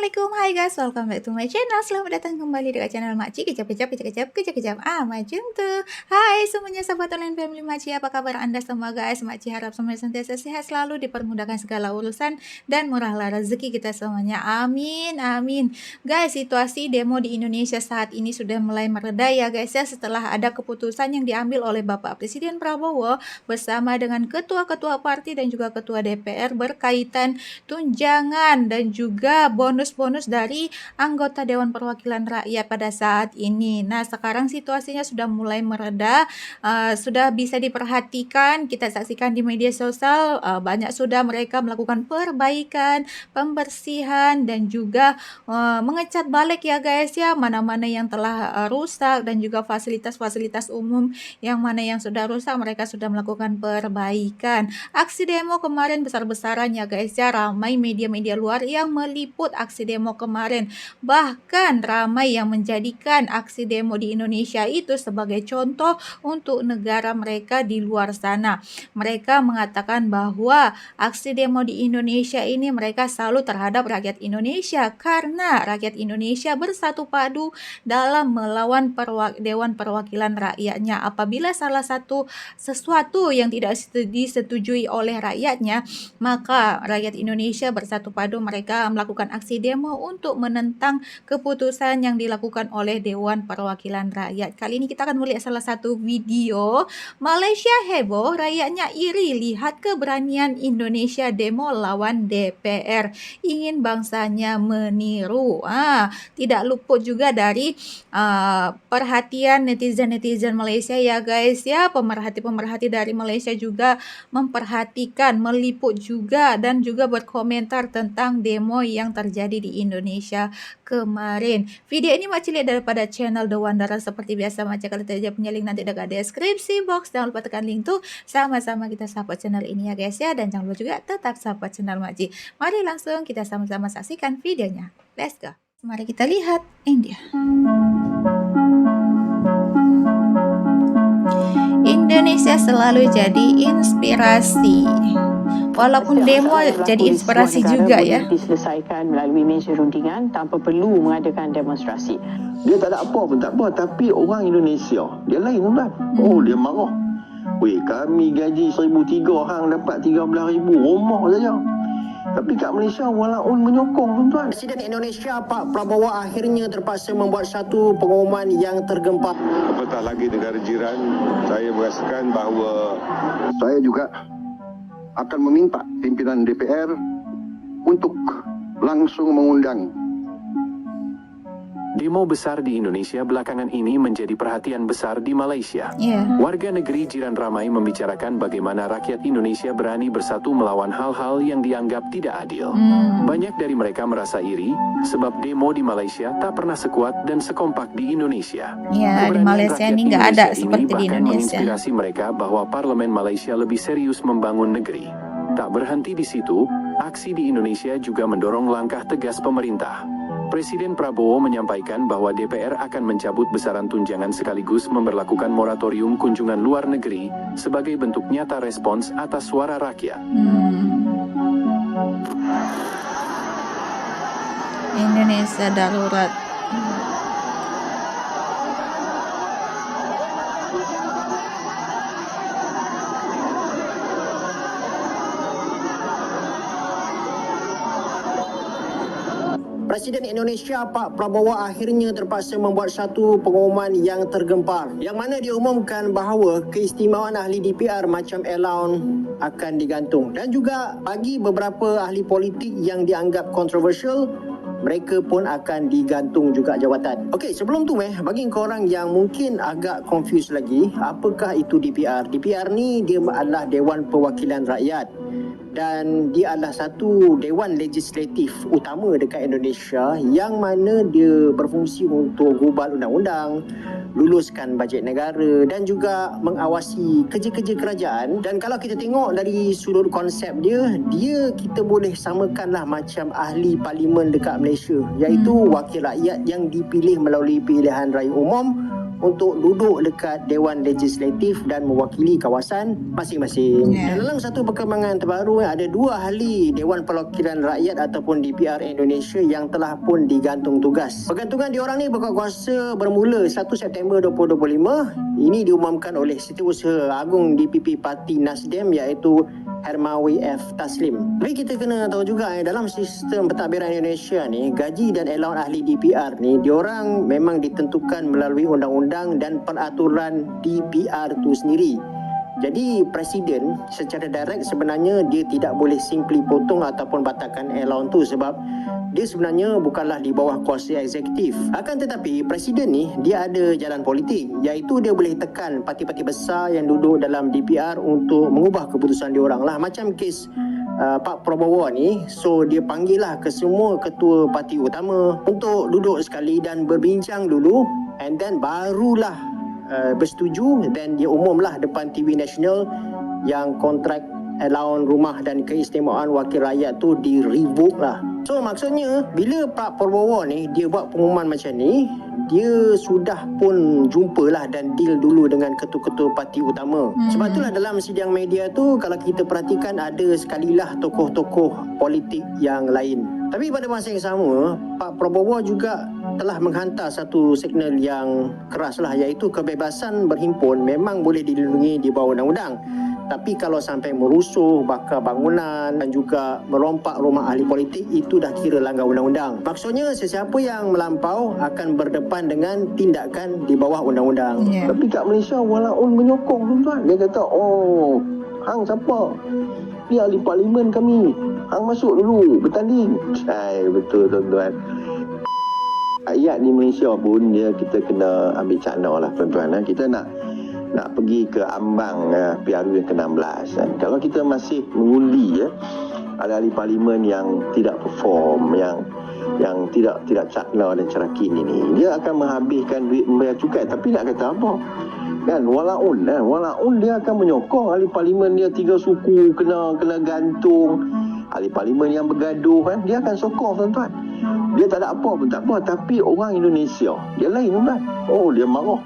Assalamualaikum, hai guys, welcome back to my channel. Selamat datang kembali di channel Makcik. Kejap, macam tuh. Hai semuanya, sahabat online family Makcik, apa kabar anda semua guys? Makcik harap semuanya sentiasa sehat, selalu dipermudahkan segala urusan dan murahlah rezeki kita semuanya. Amin, amin. Guys, situasi demo di Indonesia saat ini sudah mulai mereda ya guys ya, setelah ada keputusan yang diambil oleh Bapak Presiden Prabowo bersama dengan ketua-ketua parti dan juga ketua DPR berkaitan tunjangan dan juga bonus-bonus dari anggota Dewan Perwakilan Rakyat pada saat ini. Nah, sekarang situasinya sudah mulai mereda, sudah bisa diperhatikan, kita saksikan di media sosial, banyak sudah mereka melakukan perbaikan, pembersihan, dan juga mengecat balik ya guys ya, mana-mana yang telah rusak dan juga fasilitas-fasilitas umum yang mana yang sudah rusak mereka sudah melakukan perbaikan. Aksi demo kemarin besar-besaran ya guys ya, ramai media-media luar yang meliput aksi demo kemarin. Bahkan ramai yang menjadikan aksi demo di Indonesia itu sebagai contoh untuk negara mereka di luar sana. Mereka mengatakan bahwa aksi demo di Indonesia ini mereka selalu terhadap rakyat Indonesia karena rakyat Indonesia bersatu padu dalam melawan Dewan Perwakilan Rakyatnya. Apabila salah satu sesuatu yang tidak disetujui oleh rakyatnya, maka rakyat Indonesia bersatu padu mereka melakukan aksi demo untuk menentang keputusan yang dilakukan oleh Dewan Perwakilan Rakyat. Kali ini kita akan melihat salah satu video. Malaysia heboh, rakyatnya iri lihat keberanian Indonesia demo lawan DPR. Ingin bangsanya meniru. Tidak luput juga dari perhatian netizen-netizen Malaysia ya guys ya. Pemerhati-pemerhati dari Malaysia juga memperhatikan, meliput juga dan juga berkomentar tentang demo yang terjadi di Indonesia kemarin. Video ini Makcik lihat daripada channel The Wanderer. Seperti biasa Makcik kalau tidak punya link nanti dekat deskripsi box. Jangan lupa tekan link tuh. Sama-sama kita support channel ini ya guys ya. Dan jangan lupa juga tetap support channel Makcik. Mari langsung kita sama-sama saksikan videonya. Let's go. Mari kita lihat ini dia. Indonesia selalu jadi inspirasi. Walaupun demo jadi inspirasi juga ya. Diselesaikan melalui meja rundingan tanpa perlu mengadakan demonstrasi. Dia tak ada apa pun tak apa, tapi orang Indonesia dia lain tuan. Oh, dia marah. Weh, kami gaji 1,300 orang dapat 13,000 rumah saja. Tapi kat Malaysia walaupun menyokong tuan. Presiden Indonesia Pak Prabowo akhirnya terpaksa membuat satu pengumuman yang tergempar. Apatah lagi negara jiran, saya merasakan bahawa Saya juga akan meminta pimpinan DPR untuk langsung mengundang. Demo besar di Indonesia belakangan ini menjadi perhatian besar di Malaysia. Warga negeri jiran ramai membicarakan bagaimana rakyat Indonesia berani bersatu melawan hal-hal yang dianggap tidak adil. Banyak dari mereka merasa iri sebab demo di Malaysia tak pernah sekuat dan sekompak di Indonesia. Ya, di Malaysia ini nggak ada seperti di Indonesia. Menginspirasi mereka bahwa parlemen Malaysia lebih serius membangun negeri. Tak berhenti di situ, aksi di Indonesia juga mendorong langkah tegas pemerintah. Presiden Prabowo menyampaikan bahwa DPR akan mencabut besaran tunjangan sekaligus memberlakukan moratorium kunjungan luar negeri sebagai bentuk nyata respons atas suara rakyat. Indonesia darurat. Presiden Indonesia Pak Prabowo akhirnya terpaksa membuat satu pengumuman yang tergempar, yang mana diumumkan bahawa keistimewaan ahli DPR macam allowance akan digantung, dan juga bagi beberapa ahli politik yang dianggap kontroversial, mereka pun akan digantung juga jawatan. Okey, sebelum tu bagi korang yang mungkin agak confused lagi, apakah itu DPR? DPR ni dia adalah Dewan Perwakilan Rakyat. Dan dia adalah satu dewan legislatif utama dekat Indonesia yang mana dia berfungsi untuk gubal undang-undang, luluskan bajet negara dan juga mengawasi kerja-kerja kerajaan. Dan kalau kita tengok dari sudut konsep dia kita boleh samakanlah macam ahli parlimen dekat Malaysia, iaitu wakil rakyat yang dipilih melalui pilihan raya umum untuk duduk dekat Dewan Legislatif dan mewakili kawasan masing-masing. Dan dalam satu perkembangan terbaru, ada 2 ahli Dewan Perwakilan Rakyat ataupun DPR Indonesia yang telah pun digantung tugas. Pergantungan diorang ni berkuasa bermula 1 September 2025. Ini diumumkan oleh Setiausaha Agung DPP Parti Nasdem iaitu Hermawi F. Taslim. Tapi kita kena tahu juga dalam sistem pentadbiran Indonesia ni, gaji dan allowance ahli DPR ni diorang memang ditentukan melalui undang-undang dan peraturan DPR tu sendiri. Jadi Presiden secara direct sebenarnya dia tidak boleh simply potong ataupun batalkan allowance tu sebab dia sebenarnya bukanlah di bawah kuasa eksekutif. Akan tetapi Presiden ni dia ada jalan politik, iaitu dia boleh tekan parti-parti besar yang duduk dalam DPR untuk mengubah keputusan diorang lah. Macam kes Pak Prabowo ni, so dia panggil lah ke semua ketua parti utama untuk duduk sekali dan berbincang dulu, and then barulah bersetuju, dan dia umumlah depan TV nasional yang kontrak allowance rumah dan keistimewaan wakil rakyat tu di-revoke lah. So maksudnya bila Pak Prabowo ni dia buat pengumuman macam ni, dia sudah pun jumpalah dan deal dulu dengan ketua-ketua parti utama. Sebab itulah dalam sidang media tu kalau kita perhatikan ada sekalilah tokoh-tokoh politik yang lain. Tapi pada masa yang sama, Pak Prabowo juga telah menghantar satu signal yang keras lah, iaitu kebebasan berhimpun memang boleh dilindungi di bawah undang-undang. Tapi kalau sampai merusuh, bakar bangunan dan juga merompak rumah ahli politik, itu dah kira langgar undang-undang. Maksudnya sesiapa yang melampau akan berdepan dengan tindakan di bawah undang-undang. Tapi kat Malaysia walaupun menyokong tuan-tuan. Dia kata, oh, hang siapa? Ni ahli parlimen kami. Hang masuk dulu bertanding. Betul tuan-tuan. Rakyat di Malaysia pun kita kena ambil cakna lah tuan-tuan. Kita nak pergi ke ambang PRU yang ke-16 kan. Kalau kita masih mengundi ada ahli parlimen yang tidak perform, yang tidak cakna dan cerakin ini, dia akan menghabiskan duit membayar cukai. Tapi nak kata apa kan, walaupun dia akan menyokong ahli parlimen dia 3 suku kena gantung, ahli parlimen yang bergaduh kan, dia akan sokong tuan-tuan. Dia tak ada apa pun tak apa. Tapi orang Indonesia dia lain tuan-tuan. Oh, dia marah.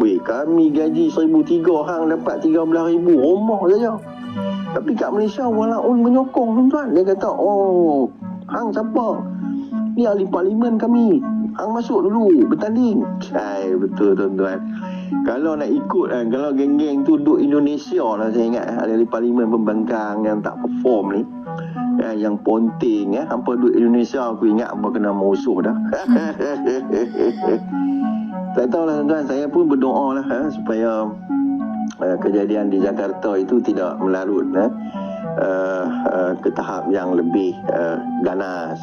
Weh, kami gaji 1,300, hang dapat 13,000, rumah saja. Tapi kat Malaysia walaupun menyokong tuan-tuan, dia kata, oh, hang siapa? Ni ahli parlimen kami. Hang masuk dulu bertanding. Betul tuan-tuan. Kalau nak ikut kan, kalau geng-geng tu duduk Indonesia lah, saya ingat ahli parlimen pembangkang yang tak perform ni, yang ponting hampa duduk Indonesia, aku ingat hampa kena musuh dah. Tak tahulah tuan-tuan, saya pun berdoa lah supaya kejadian di Jakarta itu tidak melarut ke tahap yang lebih ganas.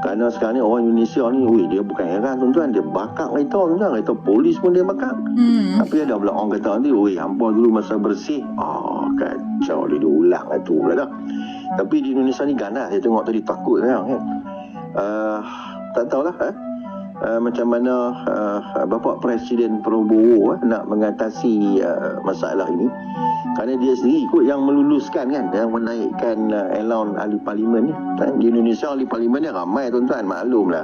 Kerana sekarang ni orang Indonesia ni, dia bukan heran tuan-tuan, dia bakar kereta tuan-tuan, kereta polis pun dia bakar. Tapi ada pula orang kata nanti, hampa dulu masa bersih, kacau dia ulang lah tu pula dah. Tapi di Indonesia ni ganas, saya tengok tadi takut kan. Tak tahulah macam mana Bapak Presiden Prabowo nak mengatasi masalah ini. Kerana dia sendiri ikut yang meluluskan kan, yang menaikkan allowance ahli parlimen ni. Di Indonesia ahli parlimen ni ramai tuan-tuan, maklumlah.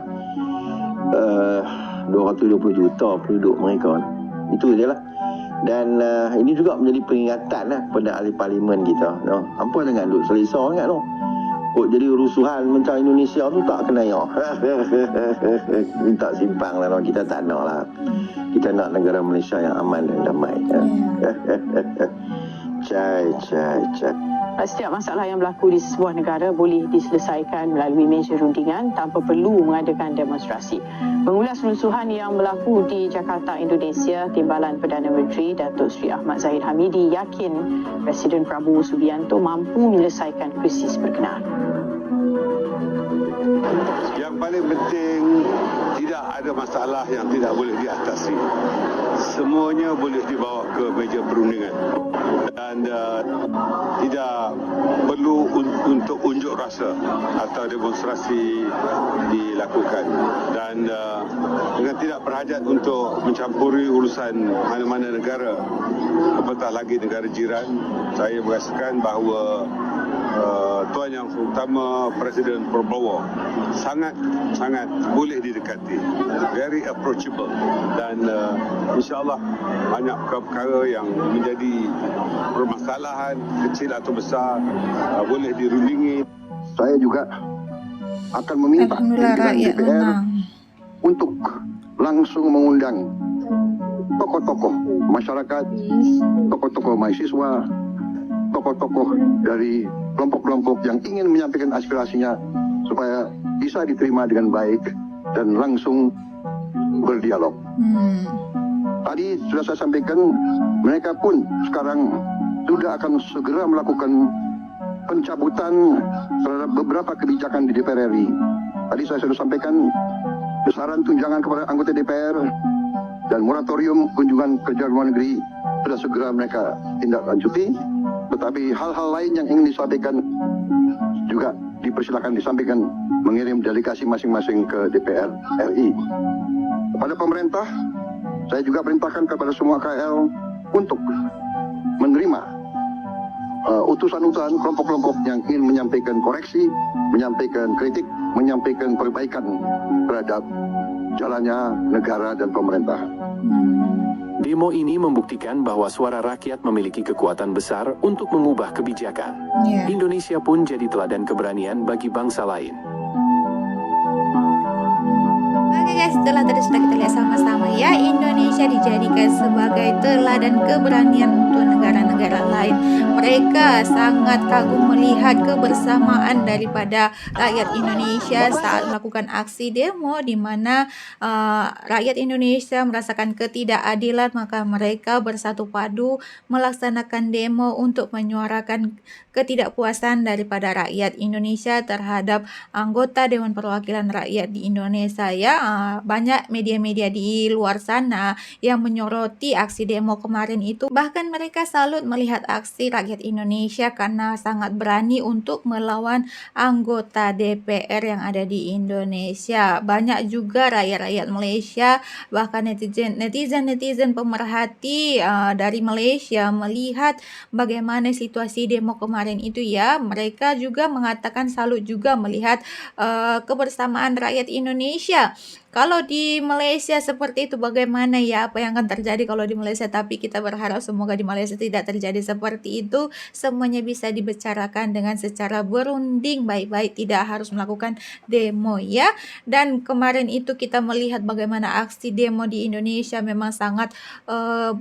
220 juta penduduk mereka. Itu je lah. Dan ini juga menjadi peringatan kepada ahli parlimen kita. Hampa jangan duduk selesa sangat tu. Jadi rusuhan macam Indonesia tu tak kena ya. Tak simpang lah. Kita tak nak lah. Kita nak negara Malaysia yang aman dan damai. Cai. Setiap masalah yang berlaku di sebuah negara boleh diselesaikan melalui meja rundingan tanpa perlu mengadakan demonstrasi. Mengulas rusuhan yang berlaku di Jakarta, Indonesia, Timbalan Perdana Menteri Datuk Seri Ahmad Zahid Hamidi yakin Presiden Prabowo Subianto mampu menyelesaikan krisis berkenaan. Yang paling penting, tidak ada masalah yang tidak boleh diatasi. Semuanya boleh dibawa ke meja perundingan. Dan tidak perlu untuk unjuk rasa atau demonstrasi dilakukan. Dan dengan tidak berhajat untuk mencampuri urusan mana-mana negara, apatah lagi negara jiran, saya merasakan bahawa Tuan Yang Utama Presiden Prabowo sangat boleh didekati. very approachable dan insyaAllah banyak perkara yang menjadi permasalahan kecil atau besar boleh dirundingi. Saya juga akan meminta Alhamdulillah pimpinan rakyat DPR menang. untuk langsung mengundang tokoh-tokoh masyarakat, tokoh-tokoh mahasiswa, tokoh-tokoh dari kelompok-kelompok yang ingin menyampaikan aspirasinya supaya bisa diterima dengan baik dan langsung berdialog. Tadi sudah saya sampaikan, mereka pun sekarang sudah akan segera melakukan pencabutan terhadap beberapa kebijakan di DPR RI. Tadi saya sudah sampaikan besaran tunjangan kepada anggota DPR dan moratorium kunjungan kerja luar negeri sudah segera mereka tindak lanjuti. Tetapi hal-hal lain yang ingin disampaikan juga dipersilakan disampaikan, mengirim delegasi masing-masing ke DPR RI. Kepada pemerintah, saya juga perintahkan kepada semua KL untuk menerima utusan-utusan kelompok-kelompok yang ingin menyampaikan koreksi, menyampaikan kritik, menyampaikan perbaikan terhadap jalannya negara dan pemerintah. Demo ini membuktikan bahwa suara rakyat memiliki kekuatan besar untuk mengubah kebijakan. Indonesia pun jadi teladan keberanian bagi bangsa lain. Oke guys, setelah tadi sudah kita lihat sama-sama ya, Indonesia dijadikan sebagai teladan keberanian untuk negara-negara lain. Mereka sangat kagum melihat kebersamaan daripada rakyat Indonesia saat melakukan aksi demo, di mana rakyat Indonesia merasakan ketidakadilan, maka mereka bersatu padu melaksanakan demo untuk menyuarakan ketidakpuasan daripada rakyat Indonesia terhadap anggota Dewan Perwakilan Rakyat di Indonesia ya. Banyak media-media di luar sana yang menyoroti aksi demo kemarin itu. Bahkan mereka salut melihat aksi rakyat Indonesia karena sangat berani untuk melawan anggota DPR yang ada di Indonesia. Banyak juga rakyat-rakyat Malaysia, bahkan netizen pemerhati dari Malaysia melihat bagaimana situasi demo kemarin itu ya. Mereka juga mengatakan salut juga melihat kebersamaan rakyat Indonesia. Kalau di Malaysia seperti itu bagaimana ya, apa yang akan terjadi kalau di Malaysia? Tapi kita berharap semoga di Malaysia tidak terjadi seperti itu. Semuanya bisa dibicarakan dengan secara berunding baik-baik, tidak harus melakukan demo ya. Dan kemarin itu kita melihat bagaimana aksi demo di Indonesia memang sangat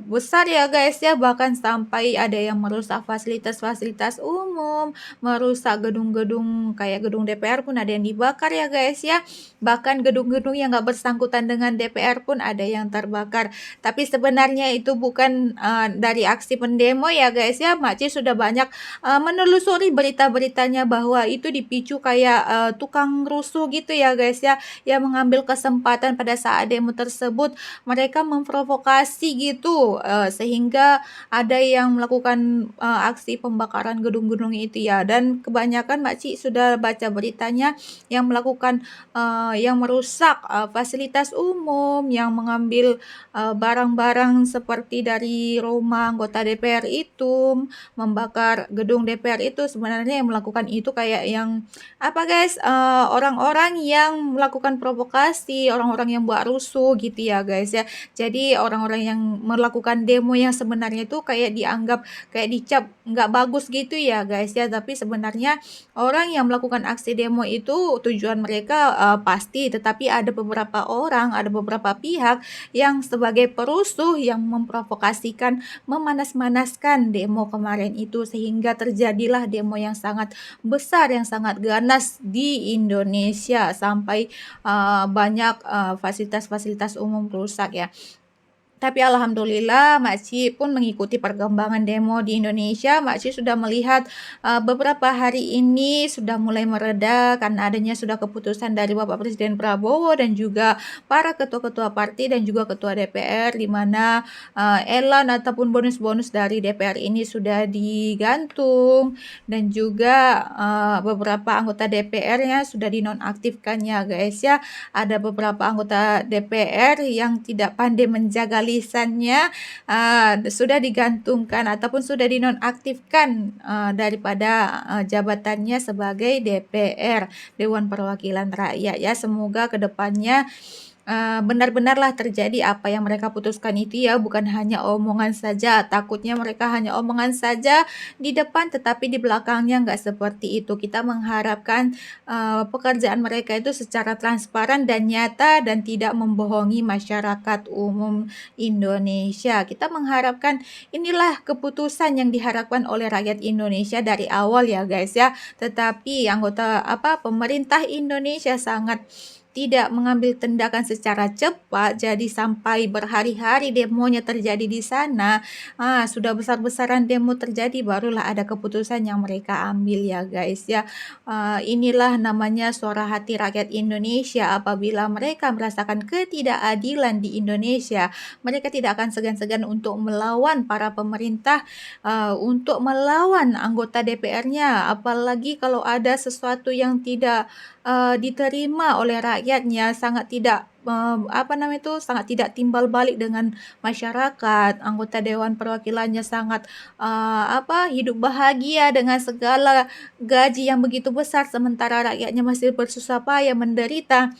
besar ya guys ya. Bahkan sampai ada yang merusak fasilitas-fasilitas umum, merusak gedung-gedung kayak gedung DPR pun ada yang dibakar ya guys ya. Bahkan gedung-gedung yang nggak bersangkutan dengan DPR pun ada yang terbakar. Tapi sebenarnya itu bukan dari aksi pendemo ya guys ya. Makci sudah banyak menelusuri berita-beritanya bahwa itu dipicu kayak tukang rusuh gitu ya guys ya, yang mengambil kesempatan pada saat demo tersebut mereka memprovokasi gitu sehingga ada yang melakukan aksi pembakaran gedung-gedung itu ya. Dan kebanyakan makci sudah baca beritanya yang melakukan yang merusak fasilitas umum, yang mengambil barang-barang seperti dari rumah anggota DPR itu, membakar gedung DPR itu. Sebenarnya yang melakukan itu kayak yang apa guys, orang-orang yang melakukan provokasi, orang-orang yang buat rusuh gitu ya guys ya. Jadi orang-orang yang melakukan demo yang sebenarnya itu kayak dianggap kayak dicap nggak bagus gitu ya guys ya. Tapi sebenarnya orang yang melakukan aksi demo itu tujuan mereka pasti, tetapi ada beberapa orang, ada beberapa pihak yang sebagai perusuh yang memprovokasikan, memanas-manaskan demo kemarin itu, sehingga terjadilah demo yang sangat besar, yang sangat ganas di Indonesia sampai banyak fasilitas-fasilitas umum rusak ya. Tapi alhamdulillah makci pun mengikuti perkembangan demo di Indonesia. Makci sudah melihat beberapa hari ini sudah mulai mereda karena adanya sudah keputusan dari Bapak Presiden Prabowo dan juga para ketua-ketua parti dan juga ketua DPR, di mana elan ataupun bonus-bonus dari DPR ini sudah digantung, dan juga beberapa anggota DPR-nya sudah dinonaktifkan ya guys ya. Ada beberapa anggota DPR yang tidak pandai menjaga lisannya sudah digantungkan ataupun sudah dinonaktifkan daripada jabatannya sebagai DPR, Dewan Perwakilan Rakyat ya. Semoga kedepannya benar-benarlah terjadi apa yang mereka putuskan itu ya, bukan hanya omongan saja. Takutnya mereka hanya omongan saja di depan, tetapi di belakangnya nggak seperti itu. Kita mengharapkan pekerjaan mereka itu secara transparan dan nyata dan tidak membohongi masyarakat umum Indonesia. Kita mengharapkan inilah keputusan yang diharapkan oleh rakyat Indonesia dari awal ya guys ya. Tetapi pemerintah Indonesia sangat tidak mengambil tindakan secara cepat, jadi sampai berhari-hari demonya terjadi di sana. Sudah besar-besaran demo terjadi, barulah ada keputusan yang mereka ambil ya guys ya. Inilah namanya suara hati rakyat Indonesia. Apabila mereka merasakan ketidakadilan di Indonesia, mereka tidak akan segan-segan untuk melawan para pemerintah, untuk melawan anggota DPR-nya. Apalagi kalau ada sesuatu yang tidak diterima oleh rakyatnya, sangat tidak sangat tidak timbal balik dengan masyarakat. Anggota Dewan Perwakilannya sangat hidup bahagia dengan segala gaji yang begitu besar, sementara rakyatnya masih bersusah payah menderita.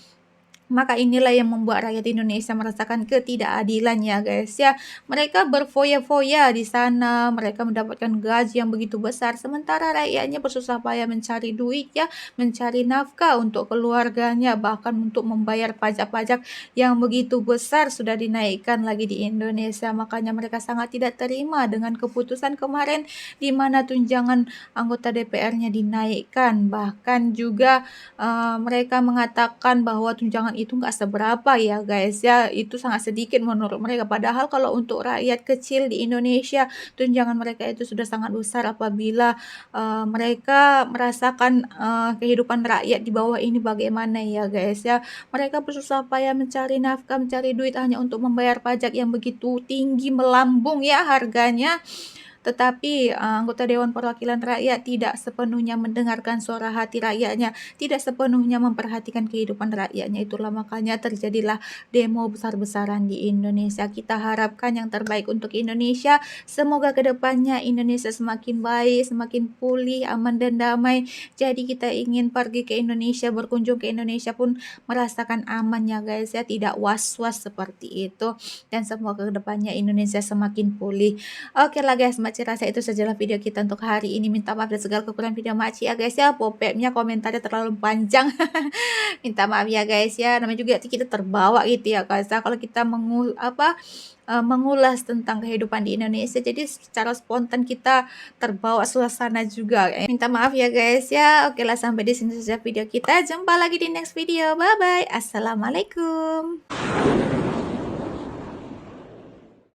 Maka inilah yang membuat rakyat Indonesia merasakan ketidakadilan ya guys ya. Mereka berfoya-foya di sana, mereka mendapatkan gaji yang begitu besar, sementara rakyatnya bersusah payah mencari duit ya, mencari nafkah untuk keluarganya, bahkan untuk membayar pajak-pajak yang begitu besar sudah dinaikkan lagi di Indonesia. Makanya mereka sangat tidak terima dengan keputusan kemarin di mana tunjangan anggota DPR-nya dinaikkan. Bahkan juga mereka mengatakan bahwa tunjangan itu nggak seberapa ya guys ya, itu sangat sedikit menurut mereka. Padahal kalau untuk rakyat kecil di Indonesia, tunjangan mereka itu sudah sangat besar apabila mereka merasakan kehidupan rakyat di bawah ini bagaimana ya guys ya. Mereka bersusah payah mencari nafkah, mencari duit hanya untuk membayar pajak yang begitu tinggi, melambung ya harganya. Tetapi anggota Dewan Perwakilan Rakyat tidak sepenuhnya mendengarkan suara hati rakyatnya, tidak sepenuhnya memperhatikan kehidupan rakyatnya. Itulah makanya terjadilah demo besar-besaran di Indonesia. Kita harapkan yang terbaik untuk Indonesia. Semoga kedepannya Indonesia semakin baik, semakin pulih, aman dan damai. Jadi kita ingin pergi ke Indonesia, berkunjung ke Indonesia pun merasakan aman ya guys ya, tidak was-was seperti itu. Dan semoga kedepannya Indonesia semakin pulih. Oke lah guys, Makci rasa itu sajalah video kita untuk hari ini. Minta maaf dan segala kekurangan video Makci ya guys ya. Popepnya komentarnya terlalu panjang. Minta maaf ya guys ya. Namanya juga kita terbawa gitu ya guys. Kalau kita mengulas tentang kehidupan di Indonesia, jadi secara spontan kita terbawa suasana juga. Minta maaf ya guys ya. Oke lah, sampai di sini saja video kita. Jumpa lagi di next video. Bye bye. Assalamualaikum.